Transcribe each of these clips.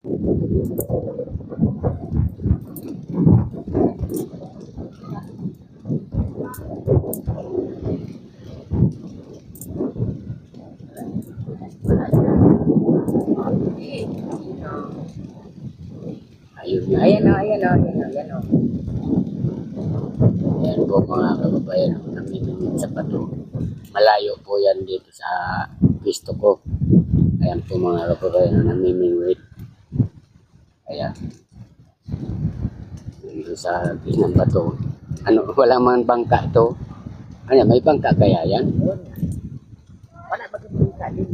Ayun nga. Ayan o, ayan o, ayan o, ayan o. Ayan po mga kababayan, namimingwit sa bato. Malayo po yan dito sa pisto ko. Ayan po mga kababayan, namimingwit. Ayan. Dito sa ng bato. Ano, wala man bangka to. Ano, may bangka kaya yan? Wala ba kang ka din?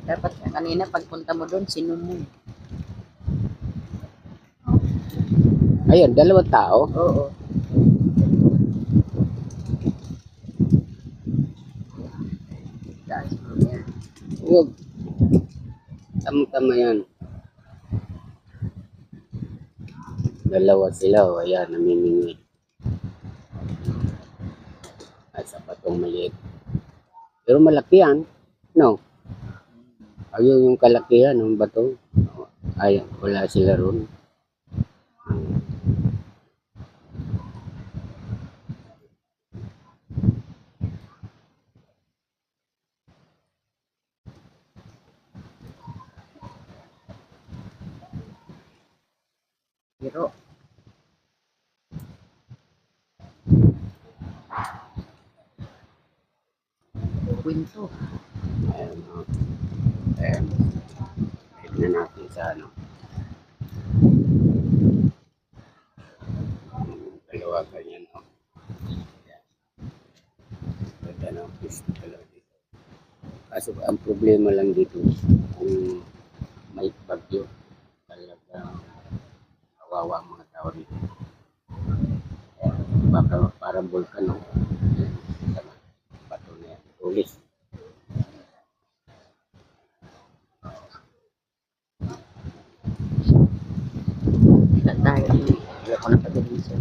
Dapat kanina pagpunta mo doon, sinumong. Ayun, dalawang tao. Oo. Dahil mo yan. Huwag. Tama-tama yan. Dalawa sila, o ayan, namimingwit. At sa batong maliit. Pero malaki yan. No? Ayun yung kalakihan ng bato. Ay, wala sila ron. Pero, kwento. Ayan, o. Ayan. Tignan natin sa ano. Dalawa ganyan, o. Ganda ng pisto talaga dito. Kaso ang problema lang dito, kung may bagyo, talagang kawawa ang mga tao dito. Baka parang bulkan, o. Tama. Bato na yan. Tulis. Dahil, wala ko na pag-ibig sa